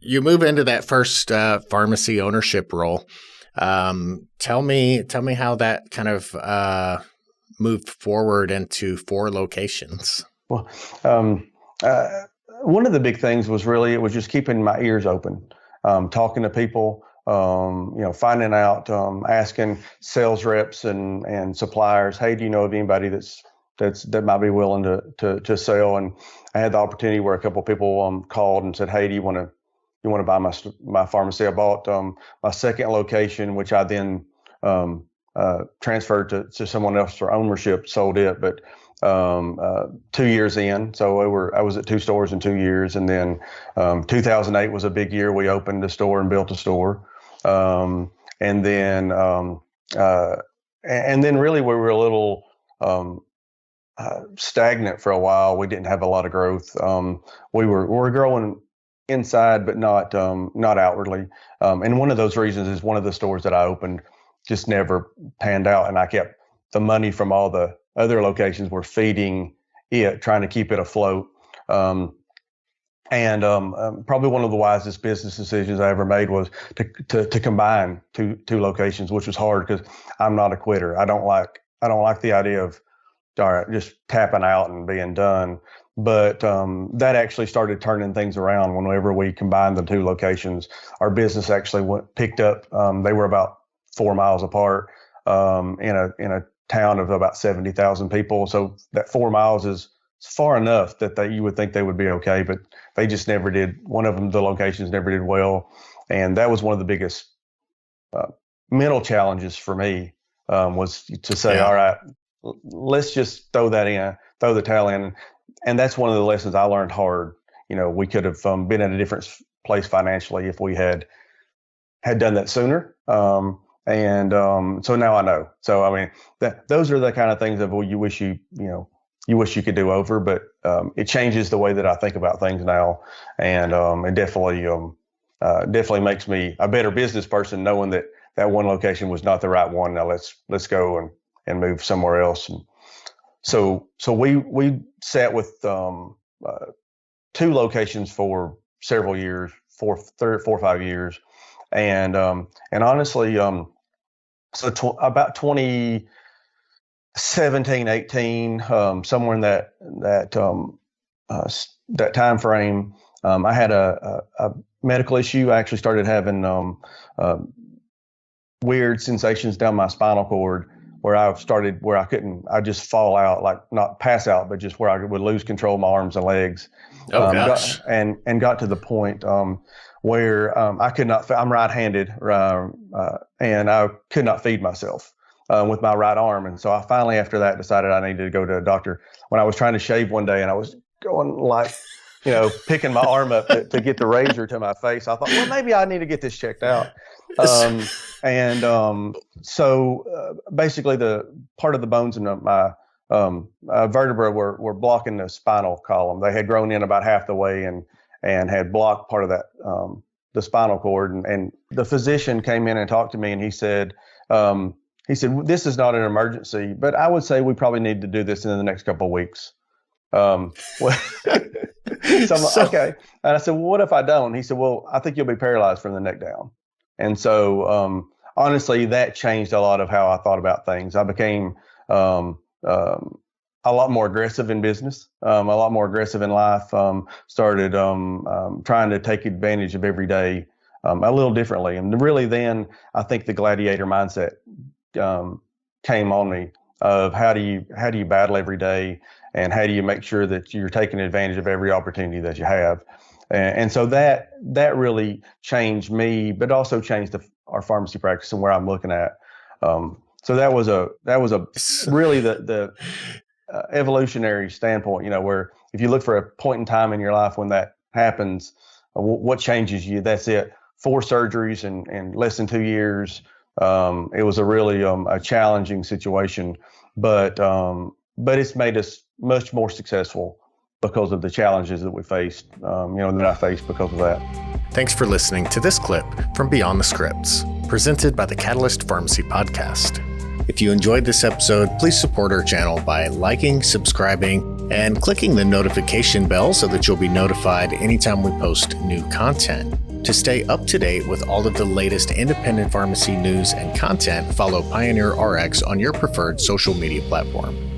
you move into that first pharmacy ownership role. Tell me how that kind of moved forward into 4 locations. Well, one of the big things was it was just keeping my ears open, talking to people, finding out, asking sales reps and suppliers, hey, do you know of anybody that might be willing to sell? And I had the opportunity where a couple of people called and said, hey, do you want to buy my pharmacy? I bought my second location, which I then transferred to someone else for ownership, sold it, but 2 years in. So I was at 2 stores in 2 years. And then 2008 was a big year. We opened a store and built a store. And then really we were a little stagnant for a while. We didn't have a lot of growth. We were growing inside, but not outwardly. And one of those reasons is one of the stores that I opened just never panned out. And I kept the money from all the other locations were feeding it, trying to keep it afloat. Probably one of the wisest business decisions I ever made was to combine two locations, which was hard because I'm not a quitter. I don't like the idea of just tapping out and being done. But that actually started turning things around whenever we combined the 2 locations. Our business actually picked up. They were about 4 miles apart in a town of about 70,000 people. So that 4 miles is far enough that you would think they would be okay, but they just never did. One of them, the locations never did well. And that was one of the biggest mental challenges for me, was to say, all right, let's just throw the towel in. And that's one of the lessons I learned hard. We could have been in a different place financially if we had done that sooner. So now I know. So, I mean, those are the kind of things that you wish you could do over, but it changes the way that I think about things now. And it definitely makes me a better business person, knowing that one location was not the right one. Now let's go and move somewhere else. And so we sat with 2 locations for several years, 4 or 5 years. And honestly, about 2017, 18, somewhere in that time frame, I had a medical issue. I actually started having weird sensations down my spinal cord, where I just fall out, like not pass out, but just where I would lose control of my arms and legs. Oh gosh! Got to the point where I could not. I'm right-handed, and I could not feed myself with my right arm. And so I finally, after that, decided I needed to go to a doctor. When I was trying to shave one day, and I was going like, picking my arm up to get the razor to my face, I thought, well, maybe I need to get this checked out. So basically, the part of the bones in my vertebra were blocking the spinal column. They had grown in about half the way and had blocked part of that, the spinal cord. And the physician came in and talked to me, and he said, this is not an emergency, but I would say we probably need to do this in the next couple of weeks. So I'm like, okay. And I said, well, what if I don't? He said, well, I think you'll be paralyzed from the neck down. And so, honestly, that changed a lot of how I thought about things. I became a lot more aggressive in business, a lot more aggressive in life, started trying to take advantage of every day a little differently. And really then I think the gladiator mindset came on me of how do you battle every day, and how do you make sure that you're taking advantage of every opportunity that you have. And so that really changed me, but also changed our pharmacy practice and where I'm looking at. So that was a really the evolutionary standpoint, where if you look for a point in time in your life when that happens, what changes you? That's it. 4 surgeries in less than 2 years. It was a really a challenging situation, but it's made us much more successful because of the challenges that we faced, that I faced because of that. Thanks for listening to this clip from Beyond the Scripts, presented by the Catalyst Pharmacy Podcast. If you enjoyed this episode, please support our channel by liking, subscribing, and clicking the notification bell so that you'll be notified anytime we post new content. To stay up to date with all of the latest independent pharmacy news and content, follow PioneerRx on your preferred social media platform.